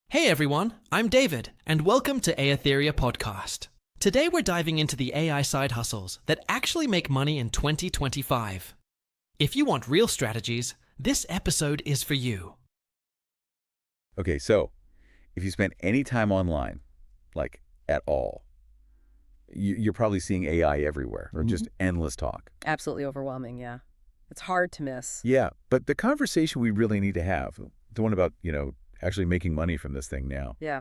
Hey everyone, I'm David, and welcome to AITHERIA Podcast. Today we're diving into the AI side hustles that actually make money in 2025. If you want real strategies, this episode is for you. Okay, so if you spend any time online, like at all, you're probably seeing AI everywhere or just endless talk. Absolutely overwhelming, yeah. It's hard to miss. Yeah, but the conversation we really need to have, the one about, actually making money from this thing now, Yeah.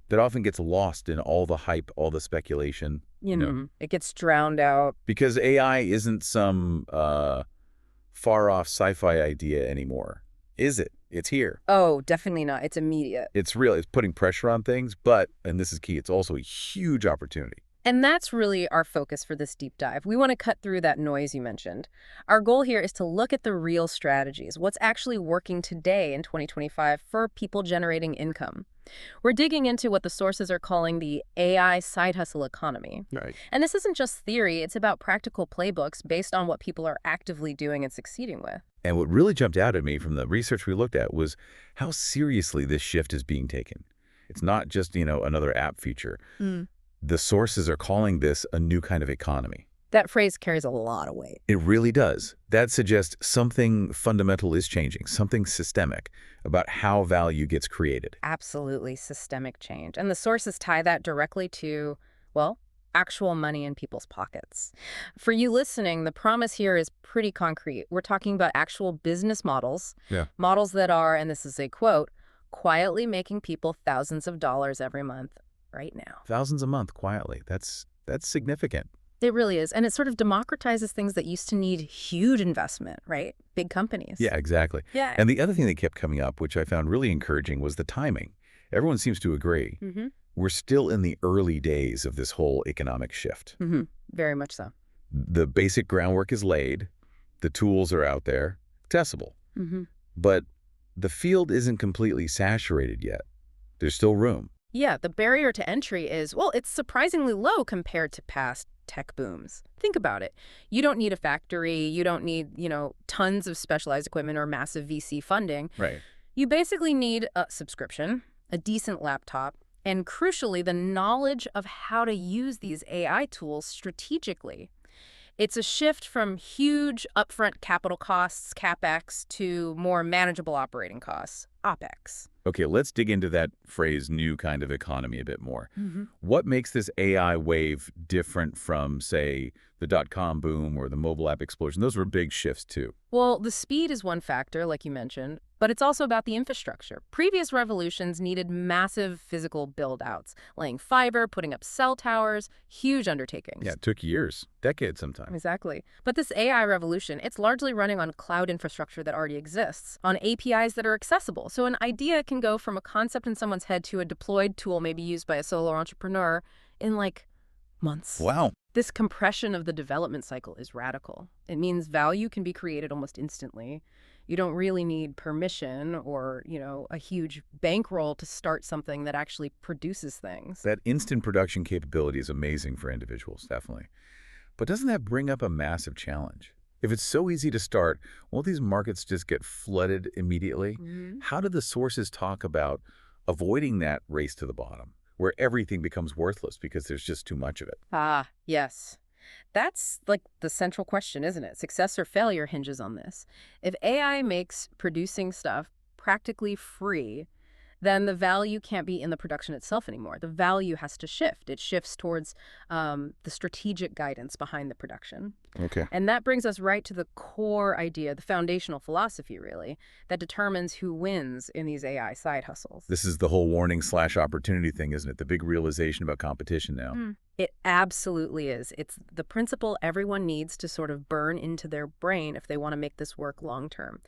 that often gets lost in all the hype, all the speculation. It gets drowned out. Because AI isn't some far-off sci-fi idea anymore, is it? It's here. Oh, definitely not. It's immediate. It's real. It's putting pressure on things, but, and this is key, it's also a huge opportunity. And that's really our focus for this deep dive. We want to cut through that noise you mentioned. Our goal here is to look at the real strategies, what's actually working today in 2025 for people generating income. We're digging into what the sources are calling the AI side hustle economy. Right. And this isn't just theory, it's about practical playbooks based on what people are actively doing and succeeding with. And what really jumped out at me from the research we looked at was how seriously this shift is being taken. It's not just, another app feature. The sources are calling this a new kind of economy. That phrase carries a lot of weight. It really does. That suggests something fundamental is changing, something systemic about how value gets created. Absolutely systemic change. And the sources tie that directly to, well, actual money in people's pockets. For you listening, the promise here is pretty concrete. We're talking about actual business models, models that are, and this is a quote, quietly making people thousands of dollars every month right now. Thousands a month quietly. That's significant. It really is. And it sort of democratizes things that used to need huge investment, right? Big companies. Yeah, exactly. Yeah. And the other thing that kept coming up, which I found really encouraging, was the timing. Everyone seems to agree. We're still in the early days of this whole economic shift. Very much so. The basic groundwork is laid. The tools are out there, accessible. But the field isn't completely saturated yet. There's still room. Yeah, the barrier to entry is, well, it's surprisingly low compared to past tech booms. Think about it. You don't need a factory. You don't need, tons of specialized equipment or massive VC funding. Right. You basically need a subscription, a decent laptop, and crucially, the knowledge of how to use these AI tools strategically. It's a shift from huge upfront capital costs, CapEx, to more manageable operating costs, OpEx. Okay, let's dig into that phrase, new kind of economy, a bit more. What makes this AI wave different from, say, the dot-com boom or the mobile app explosion? Those were big shifts, too. Well, the speed is one factor, like you mentioned, but it's also about the infrastructure. Previous revolutions needed massive physical build-outs, laying fiber, putting up cell towers, huge undertakings. Yeah, it took years, decades sometimes. Exactly. But this AI revolution, it's largely running on cloud infrastructure that already exists, on APIs that are accessible. So an idea can go from a concept in someone's head to a deployed tool maybe used by a solo entrepreneur in months. Wow. This compression of the development cycle is radical. It means value can be created almost instantly. You don't really need permission or, a huge bankroll to start something that actually produces things. That instant production capability is amazing for individuals, definitely. But doesn't that bring up a massive challenge? If it's so easy to start, won't these markets just get flooded immediately? How do the sources talk about avoiding that race to the bottom, where everything becomes worthless because there's just too much of it? Ah, yes. That's the central question, isn't it? Success or failure hinges on this. If AI makes producing stuff practically free, then the value can't be in the production itself anymore. The value has to shift. It shifts towards the strategic guidance behind the production. Okay. And that brings us right to the core idea, the foundational philosophy, really, that determines who wins in these AI side hustles. This is the whole warning/opportunity thing, isn't it? The big realization about competition now. It absolutely is. It's the principle everyone needs to sort of burn into their brain if they want to make this work long term.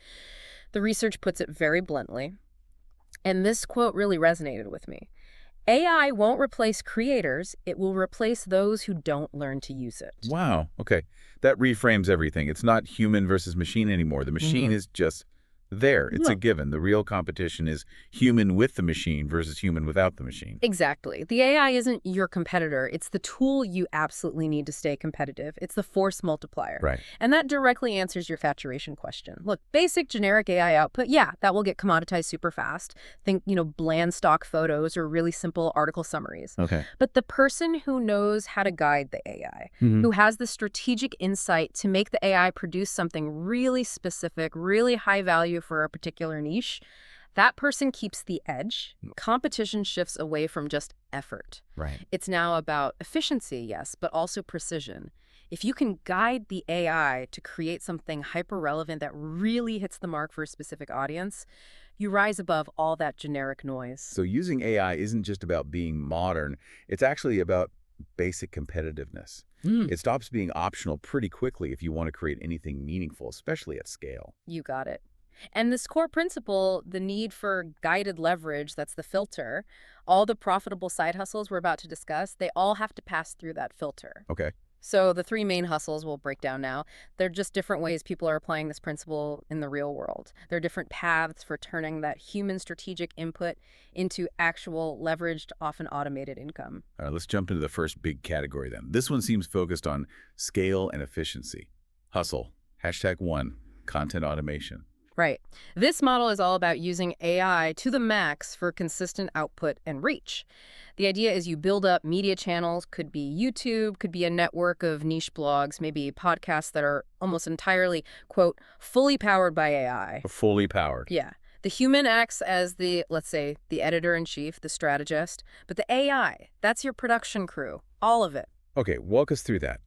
The research puts it very bluntly. And this quote really resonated with me. AI won't replace creators. It will replace those who don't learn to use it. Wow. Okay. That reframes everything. It's not human versus machine anymore. The machine is just There, it's a No. given. The real competition is human with the machine versus human without the machine. Exactly. The AI isn't your competitor. It's the tool you absolutely need to stay competitive. It's the force multiplier. Right. And that directly answers your saturation question. Look, basic generic AI output, yeah, that will get commoditized super fast. Think, bland stock photos or really simple article summaries. Okay. But the person who knows how to guide the AI, who has the strategic insight to make the AI produce something really specific, really high value for a particular niche, that person keeps the edge. Competition shifts away from just effort. Right. It's now about efficiency, yes, but also precision. If you can guide the AI to create something hyper-relevant that really hits the mark for a specific audience, you rise above all that generic noise. So using AI isn't just about being modern. It's actually about basic competitiveness. It stops being optional pretty quickly if you want to create anything meaningful, especially at scale. You got it. And this core principle, the need for guided leverage, that's the filter, all the profitable side hustles we're about to discuss, they all have to pass through that filter. Okay. So the three main hustles we'll break down now. They're just different ways people are applying this principle in the real world. There are different paths for turning that human strategic input into actual leveraged, often automated income. All right, let's jump into the first big category then. This one seems focused on scale and efficiency. Hustle. #1, content automation. Right. This model is all about using AI to the max for consistent output and reach. The idea is you build up media channels, could be YouTube, could be a network of niche blogs, maybe podcasts that are almost entirely, quote, fully powered by AI. Fully powered. Yeah. The human acts as the, let's say, the editor-in-chief, the strategist, but the AI, that's your production crew, all of it. Okay, walk us through that.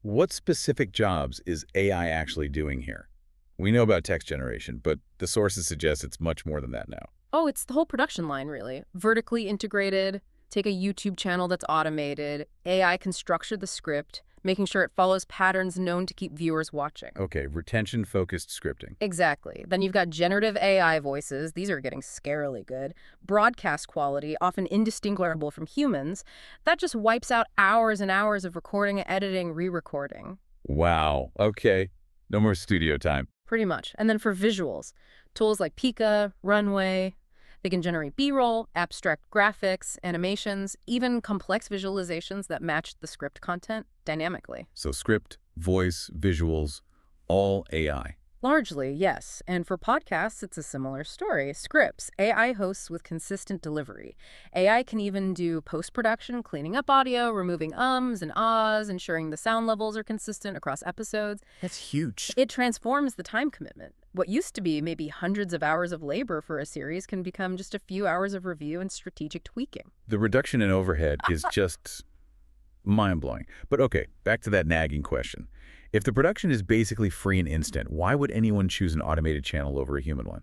What specific jobs is AI actually doing here? We know about text generation, but the sources suggest it's much more than that now. Oh, it's the whole production line, really. Vertically integrated, take a YouTube channel that's automated, AI can structure the script, making sure it follows patterns known to keep viewers watching. Okay, retention-focused scripting. Exactly. Then you've got generative AI voices. These are getting scarily good. Broadcast quality, often indistinguishable from humans. That just wipes out hours and hours of recording, editing, re-recording. Wow, okay. No more studio time. Pretty much. And then for visuals, tools like Pika, Runway, they can generate B-roll, abstract graphics, animations, even complex visualizations that match the script content dynamically. So script, voice, visuals, all AI. Largely, yes. And for podcasts, it's a similar story. Scripts, AI hosts with consistent delivery. AI can even do post-production, cleaning up audio, removing ums and ahs, ensuring the sound levels are consistent across episodes. That's huge. It transforms the time commitment. What used to be maybe hundreds of hours of labor for a series can become just a few hours of review and strategic tweaking. The reduction in overhead is just mind-blowing. But okay, back to that nagging question. If the production is basically free and instant, why would anyone choose an automated channel over a human one?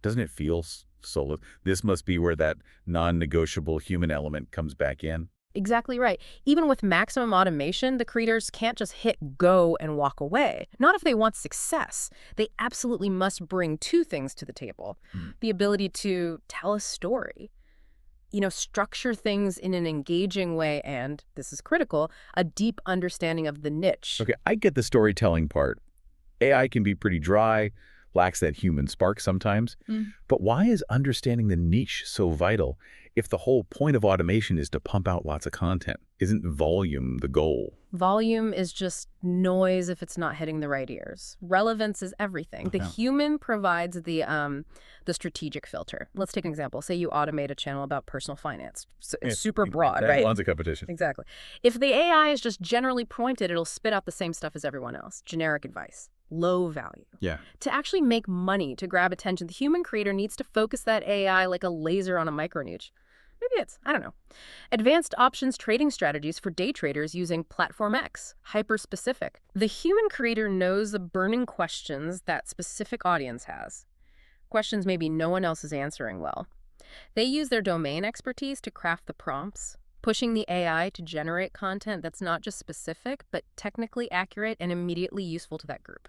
Doesn't it feel soulless? This must be where that non-negotiable human element comes back in. Exactly right. Even with maximum automation, the creators can't just hit go and walk away. Not if they want success. They absolutely must bring two things to the table. The ability to tell a story, structure things in an engaging way, and, this is critical, a deep understanding of the niche. Okay, I get the storytelling part. AI can be pretty dry, lacks that human spark sometimes. But why is understanding the niche so vital if the whole point of automation is to pump out lots of content? Isn't volume the goal? Volume is just noise if it's not hitting the right ears. Relevance is everything. The human provides the strategic filter. Let's take an example. Say you automate a channel about personal finance. So it's super broad, right? Lots of competition. Exactly. If the AI is just generally pointed, it'll spit out the same stuff as everyone else. Generic advice. Low value. Yeah. To actually make money, to grab attention, the human creator needs to focus that AI like a laser on a micro niche. Maybe it's, I don't know. Advanced options trading strategies for day traders using Platform X, hyper-specific. The human creator knows the burning questions that specific audience has. Questions maybe no one else is answering well. They use their domain expertise to craft the prompts, pushing the AI to generate content that's not just specific, but technically accurate and immediately useful to that group.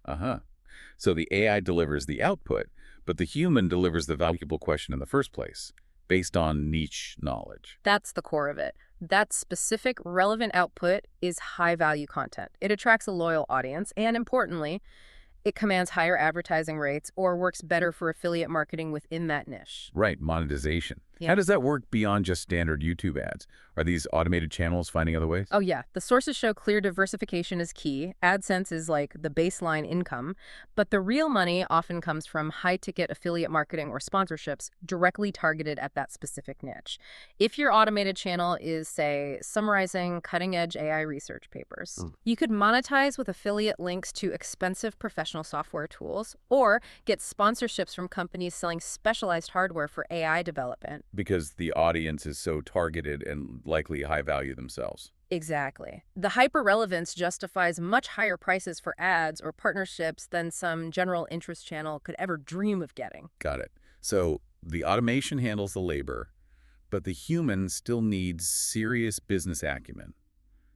So the AI delivers the output, but the human delivers the valuable question in the first place, based on niche knowledge. That's the core of it. That specific, relevant output is high-value content. It attracts a loyal audience, and importantly, It commands higher advertising rates or works better for affiliate marketing within that niche. Right, monetization. Yeah. How does that work beyond just standard YouTube ads? Are these automated channels finding other ways? Oh yeah, the sources show clear diversification is key. AdSense is like the baseline income, but the real money often comes from high-ticket affiliate marketing or sponsorships directly targeted at that specific niche. If your automated channel is, say, summarizing cutting-edge AI research papers, you could monetize with affiliate links to expensive professional software tools or get sponsorships from companies selling specialized hardware for AI development. Because the audience is so targeted and likely high value themselves. Exactly. The hyper-relevance justifies much higher prices for ads or partnerships than some general interest channel could ever dream of getting. Got it. So the automation handles the labor, but the human still needs serious business acumen.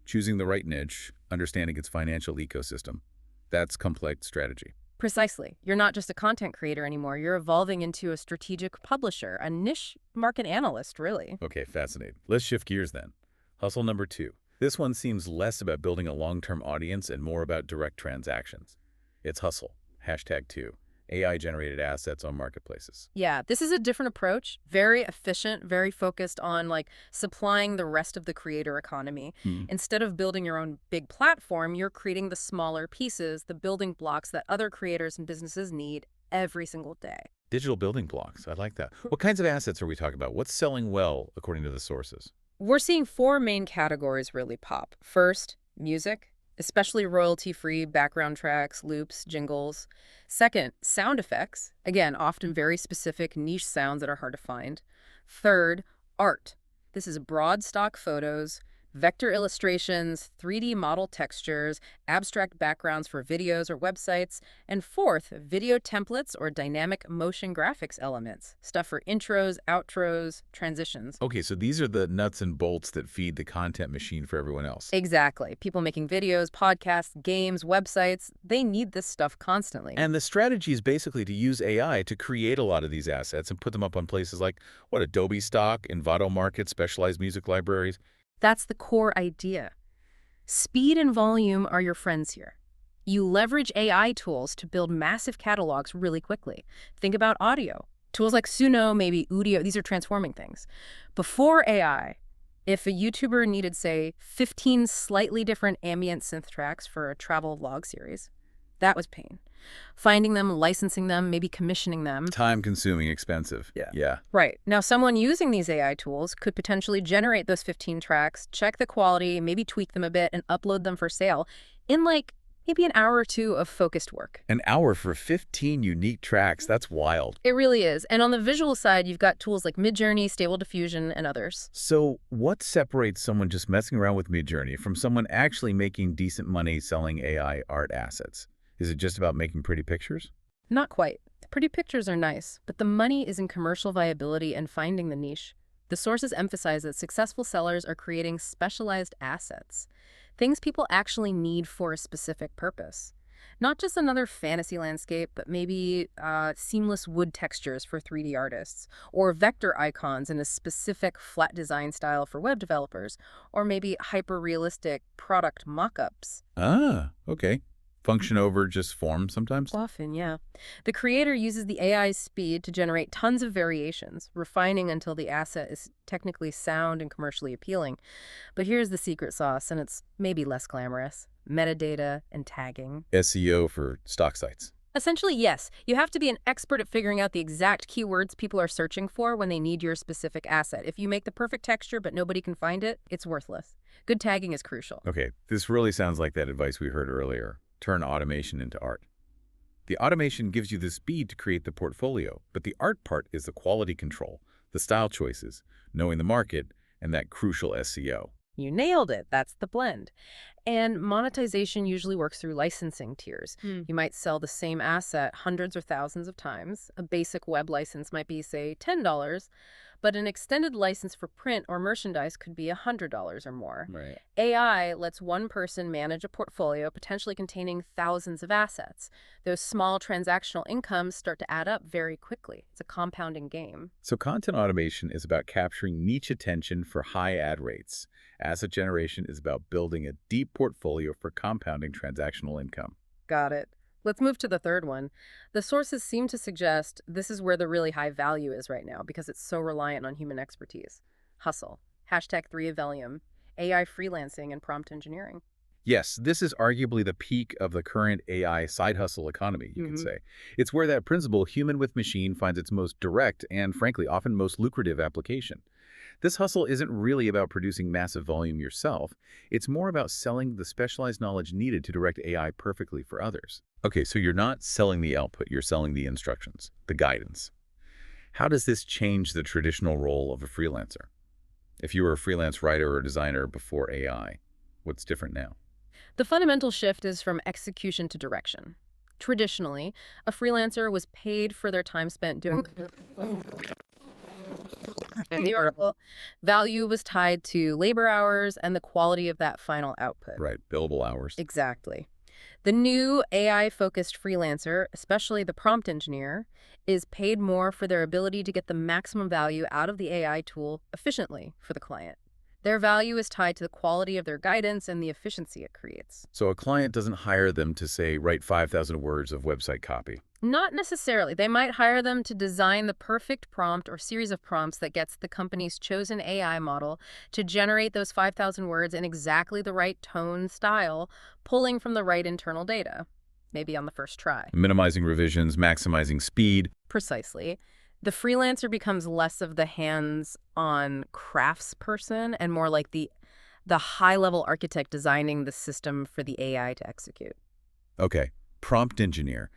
Choosing the right niche, understanding its financial ecosystem. That's complex strategy. Precisely. You're not just a content creator anymore. You're evolving into a strategic publisher, a niche market analyst, really. Okay, fascinating. Let's shift gears then. Hustle number 2. This one seems less about building a long-term audience and more about direct transactions. It's hustle, #2, AI-generated assets on marketplaces. Yeah, this is a different approach, very efficient, very focused on supplying the rest of the creator economy. Instead of building your own big platform, you're creating the smaller pieces, the building blocks that other creators and businesses need every single day. Digital building blocks. I like that. What kinds of assets are we talking about? What's selling well according to the sources? We're seeing 4 main categories really pop. First, music, especially royalty-free background tracks, loops, jingles. Second, sound effects, again, often very specific niche sounds that are hard to find. Third, art. This is broad stock photos, vector illustrations, 3D model textures, abstract backgrounds for videos or websites. And fourth, video templates or dynamic motion graphics elements, stuff for intros, outros, transitions. Okay, so these are the nuts and bolts that feed the content machine for everyone else. Exactly. People making videos, podcasts, games, websites, they need this stuff constantly. And the strategy is basically to use AI to create a lot of these assets and put them up on places like, Adobe Stock, Envato Market, specialized music libraries. That's the core idea. Speed and volume are your friends here. You leverage AI tools to build massive catalogs really quickly. Think about audio. Tools like Suno, maybe Udio, these are transforming things. Before AI, if a YouTuber needed, say, 15 slightly different ambient synth tracks for a travel vlog series, that was pain. Finding them, licensing them, maybe commissioning them. Time-consuming, expensive. Yeah. Right. Now, someone using these AI tools could potentially generate those 15 tracks, check the quality, maybe tweak them a bit, and upload them for sale in maybe an hour or 2 of focused work. An hour for 15 unique tracks. That's wild. It really is. And on the visual side, you've got tools like MidJourney, Stable Diffusion, and others. So what separates someone just messing around with MidJourney from someone actually making decent money selling AI art assets? Is it just about making pretty pictures? Not quite. The pretty pictures are nice, but the money is in commercial viability and finding the niche. The sources emphasize that successful sellers are creating specialized assets, things people actually need for a specific purpose. Not just another fantasy landscape, but maybe seamless wood textures for 3D artists, or vector icons in a specific flat design style for web developers, or maybe hyper-realistic product mock-ups. Ah, okay. Function over just form sometimes? Often, yeah. The creator uses the AI's speed to generate tons of variations, refining until the asset is technically sound and commercially appealing. But here's the secret sauce, and it's maybe less glamorous: metadata and tagging. SEO for stock sites. Essentially, yes. You have to be an expert at figuring out the exact keywords people are searching for when they need your specific asset. If you make the perfect texture but nobody can find it, it's worthless. Good tagging is crucial. Okay, this really sounds like that advice we heard earlier. Turn automation into art. The automation gives you the speed to create the portfolio, but the art part is the quality control, the style choices, knowing the market, and that crucial SEO. You nailed it. That's the blend. And monetization usually works through licensing tiers. You might sell the same asset hundreds or thousands of times. A basic web license might be, say, $10, but an extended license for print or merchandise could be $100 or more. Right. AI lets one person manage a portfolio potentially containing thousands of assets. Those small transactional incomes start to add up very quickly. It's a compounding game. So content automation is about capturing niche attention for high ad rates. Asset generation is about building a deep portfolio for compounding transactional income. Got it. Let's move to the third one. The sources seem to suggest this is where the really high value is right now because it's so reliant on human expertise. Hustle. Hashtag 3 of Valium. AI freelancing and prompt engineering. Yes, this is arguably the peak of the current AI side hustle economy, you could say. It's where that principle, human with machine, finds its most direct and, frankly, often most lucrative application. This hustle isn't really about producing massive volume yourself. It's more about selling the specialized knowledge needed to direct AI perfectly for others. Okay, so you're not selling the output, you're selling the instructions, the guidance. How does this change the traditional role of a freelancer? If you were a freelance writer or designer before AI, what's different now? The fundamental shift is from execution to direction. Traditionally, a freelancer was paid for their time spent doing in the article. Value was tied to labor hours and the quality of that final output. Right, billable hours. Exactly. The new AI-focused freelancer, especially the prompt engineer, is paid more for their ability to get the maximum value out of the AI tool efficiently for the client. Their value is tied to the quality of their guidance and the efficiency it creates. So a client doesn't hire them to, say, write 5,000 words of website copy. Not necessarily. They might hire them to design the perfect prompt or series of prompts that gets the company's chosen AI model to generate those 5,000 words in exactly the right tone, style, pulling from the right internal data, maybe on the first try. Minimizing revisions, maximizing speed. Precisely. The freelancer becomes less of the hands-on craftsperson and more like the high-level architect designing the system for the AI to execute. Okay, prompt engineer.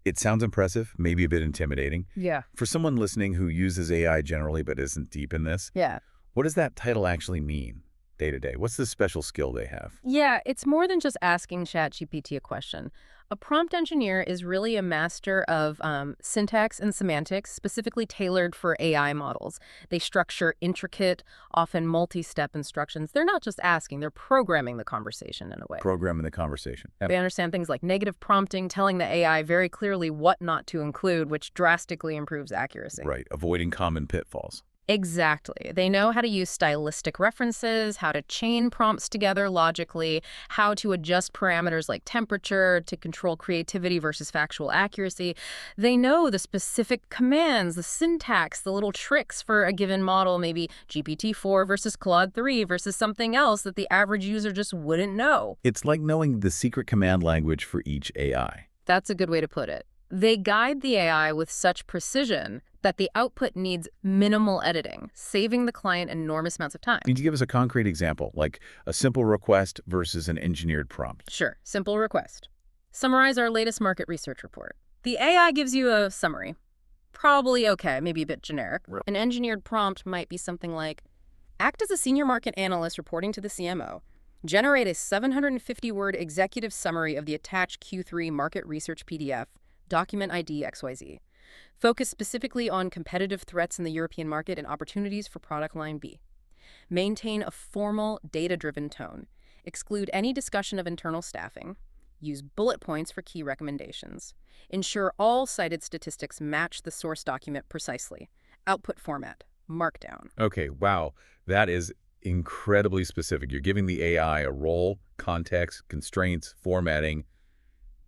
It sounds impressive, maybe a bit intimidating. Yeah. For someone listening who uses AI generally but isn't deep in this, Yeah. what does that title actually mean day to day? What's the special skill they have? Yeah, it's more than just asking ChatGPT a question. A prompt engineer is really a master of syntax and semantics specifically tailored for AI models. They structure intricate, often multi-step instructions. They're not just asking, they're programming the conversation in a way. Programming the conversation. They understand things like negative prompting, telling the AI very clearly what not to include, which drastically improves accuracy. Right, avoiding common pitfalls. Exactly. They know how to use stylistic references, how to chain prompts together logically, how to adjust parameters like temperature to control creativity versus factual accuracy. They know the specific commands, the syntax, the little tricks for a given model, maybe GPT-4 versus Claude 3 versus something else that the average user just wouldn't know. It's like knowing the secret command language for each AI. That's a good way to put it. They guide the AI with such precision that the output needs minimal editing, saving the client enormous amounts of time. Can you give us a concrete example, like a simple request versus an engineered prompt? Sure. Simple request. Summarize our latest market research report. The AI gives you a summary. Probably okay, maybe a bit generic. An engineered prompt might be something like, act as a senior market analyst reporting to the CMO. Generate a 750-word executive summary of the attached Q3 market research PDF. Document ID XYZ. Focus specifically on competitive threats in the European market and opportunities for product line B. Maintain a formal, data-driven tone. Exclude any discussion of internal staffing. Use bullet points for key recommendations. Ensure all cited statistics match the source document precisely. Output format, Markdown. Okay, wow. That is incredibly specific. You're giving the AI a role, context, constraints, formatting,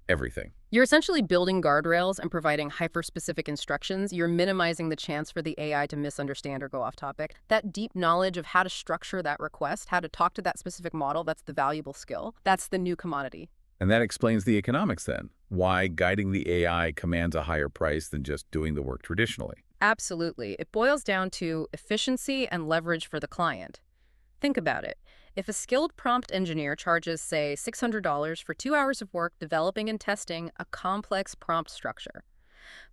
everything. You're essentially building guardrails and providing hyper-specific instructions. You're minimizing the chance for the AI to misunderstand or go off topic. That deep knowledge of how to structure that request, how to talk to that specific model, that's the valuable skill. That's the new commodity. And that explains the economics then. Why guiding the AI commands a higher price than just doing the work traditionally. Absolutely. It boils down to efficiency and leverage for the client. Think about it. If a skilled prompt engineer charges, say, $600 for 2 hours of work developing and testing a complex prompt structure,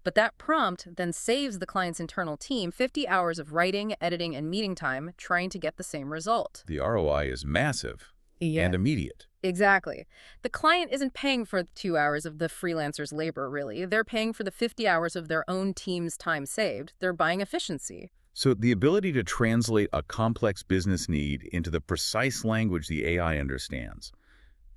but that prompt then saves the client's internal team 50 hours of writing, editing, and meeting time trying to get the same result. The ROI is massive and immediate. Exactly. The client isn't paying for 2 hours of the freelancer's labor, really. They're paying for the 50 hours of their own team's time saved. They're buying efficiency. So the ability to translate a complex business need into the precise language the AI understands,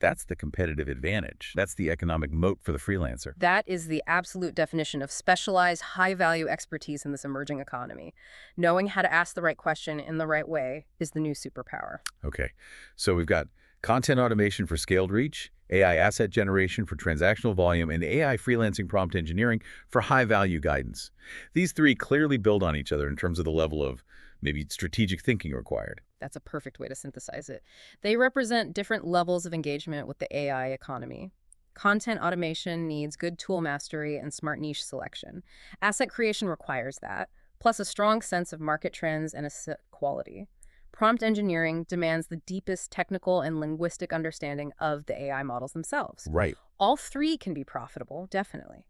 that's the competitive advantage. That's the economic moat for the freelancer. That is the absolute definition of specialized, high-value expertise in this emerging economy. Knowing how to ask the right question in the right way is the new superpower. Okay, so we've got content automation for scaled reach AI asset generation for transactional volume, and AI freelancing prompt engineering for high-value guidance. These three clearly build on each other in terms of the level of maybe strategic thinking required. That's a perfect way to synthesize it. They represent different levels of engagement with the AI economy. Content automation needs good tool mastery and smart niche selection. Asset creation requires that, plus a strong sense of market trends and asset quality. Prompt engineering demands the deepest technical and linguistic understanding of the AI models themselves. Right. All three can be profitable, definitely.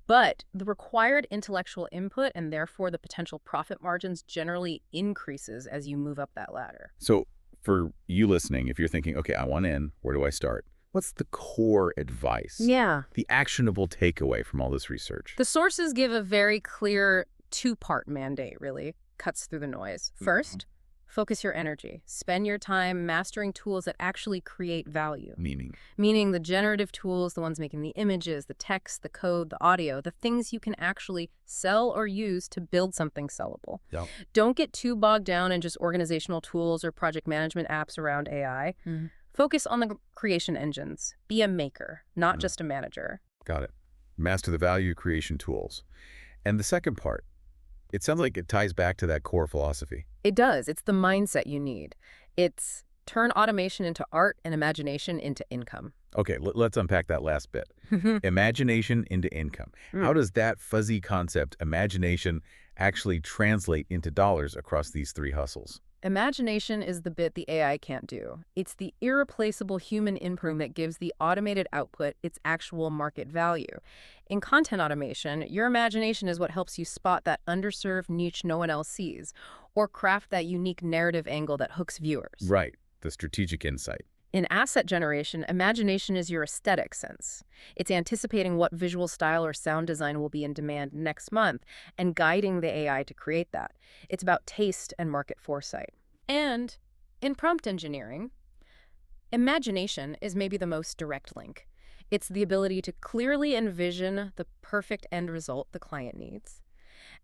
But the required intellectual input and therefore the potential profit margins generally increases as you move up that ladder. So for you listening, if you're thinking, okay, I want in, where do I start? What's the core advice? Yeah. The actionable takeaway from all this research? The sources give a very clear two-part mandate, really. Cuts through the noise. First, focus your energy. Spend your time mastering tools that actually create value. Meaning the generative tools, the ones making the images, the text, the code, the audio, the things you can actually sell or use to build something sellable. Yep. Don't get too bogged down in just organizational tools or project management apps around AI. Focus on the creation engines. Be a maker, not just a manager. Got it. Master the value creation tools. And the second part, it sounds like it ties back to that core philosophy. It does. It's the mindset you need. It's turn automation into art and imagination into income. Okay, let's unpack that last bit. Imagination into income. How does that fuzzy concept, imagination, actually translate into dollars across these three hustles? Imagination is the bit the AI can't do. It's the irreplaceable human input that gives the automated output its actual market value. In content automation, your imagination is what helps you spot that underserved niche no one else sees, or craft that unique narrative angle that hooks viewers. Right, the strategic insight. In asset generation, imagination is your aesthetic sense. It's anticipating what visual style or sound design will be in demand next month and guiding the AI to create that. It's about taste and market foresight. And in prompt engineering, imagination is maybe the most direct link. It's the ability to clearly envision the perfect end result the client needs,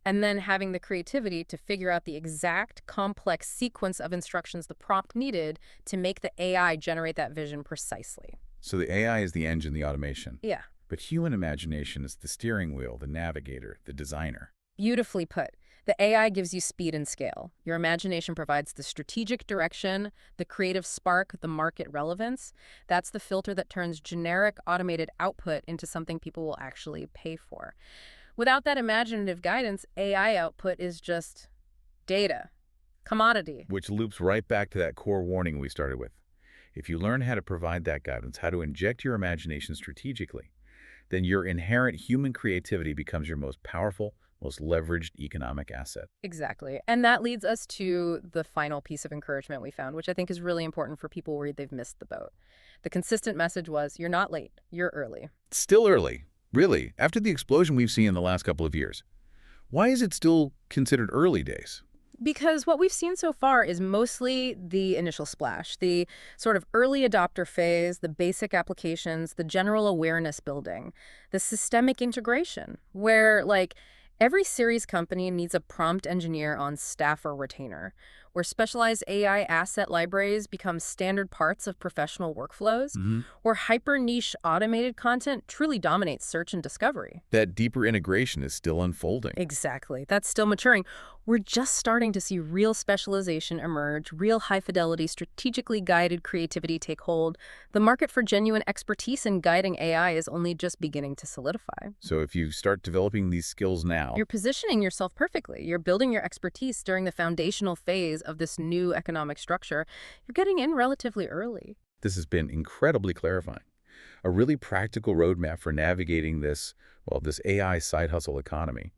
and then having the creativity to figure out the exact complex sequence of instructions the prompt needed to make the AI generate that vision precisely. So the AI is the engine, the automation. Yeah. But human imagination is the steering wheel, the navigator, the designer. Beautifully put. The AI gives you speed and scale. Your imagination provides the strategic direction, the creative spark, the market relevance. That's the filter that turns generic automated output into something people will actually pay for. Without that imaginative guidance, AI output is just data, commodity. Which loops right back to that core warning we started with. If you learn how to provide that guidance, how to inject your imagination strategically, then your inherent human creativity becomes your most powerful, most leveraged economic asset. Exactly. And that leads us to the final piece of encouragement we found, which I think is really important for people worried they've missed the boat. The consistent message was, you're not late, you're early. Still early. Really, after the explosion we've seen in the last couple of years. Why is it still considered early days? Because what we've seen so far is mostly the initial splash, the sort of early adopter phase, the basic applications, the general awareness building, the systemic integration, where, like, every series company needs a prompt engineer on staff or retainer, where specialized AI asset libraries become standard parts of professional workflows, where hyper-niche automated content truly dominates search and discovery. That deeper integration is still unfolding. Exactly. That's still maturing. We're just starting to see real specialization emerge, real high-fidelity, strategically guided creativity take hold. The market for genuine expertise in guiding AI is only just beginning to solidify. So if you start developing these skills now, You're positioning yourself perfectly. You're building your expertise during the foundational phase of this new economic structure. You're getting in relatively early. this has been incredibly clarifying. A really practical roadmap for navigating this, well, this AI side hustle economy.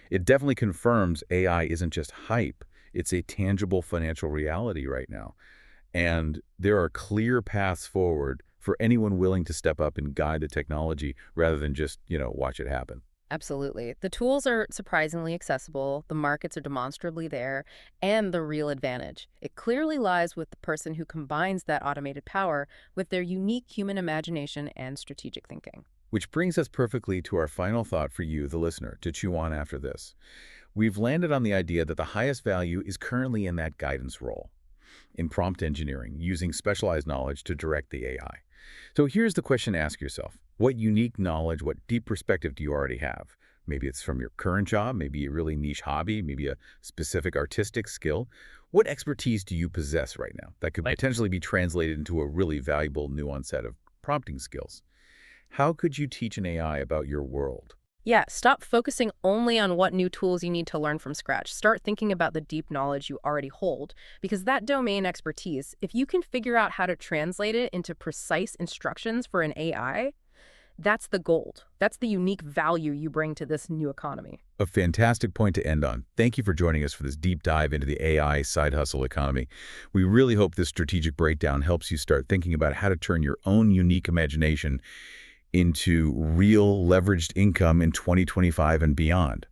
It definitely confirms AI isn't just hype. It's a tangible financial reality right now. And there are clear paths forward for anyone willing to step up and guide the technology rather than just, watch it happen. Absolutely. The tools are surprisingly accessible, the markets are demonstrably there, and the real advantage. It clearly lies with the person who combines that automated power with their unique human imagination and strategic thinking. Which brings us perfectly to our final thought for you, the listener, to chew on after this. We've landed on the idea that the highest value is currently in that guidance role. in prompt engineering, using specialized knowledge to direct the AI. So here's the question to ask yourself. What unique knowledge, what deep perspective do you already have? Maybe it's from your current job, maybe a really niche hobby, maybe a specific artistic skill. What expertise do you possess right now that could potentially be translated into a really valuable, nuanced set of prompting skills? How could you teach an AI about your world? Yeah, stop focusing only on what new tools you need to learn from scratch. Start thinking about the deep knowledge you already hold, because that domain expertise, if you can figure out how to translate it into precise instructions for an AI, that's the gold. That's the unique value you bring to this new economy. A fantastic point to end on. Thank you for joining us for this deep dive into the AI side hustle economy. We really hope this strategic breakdown helps you start thinking about how to turn your own unique imagination into real leveraged income in 2025 and beyond.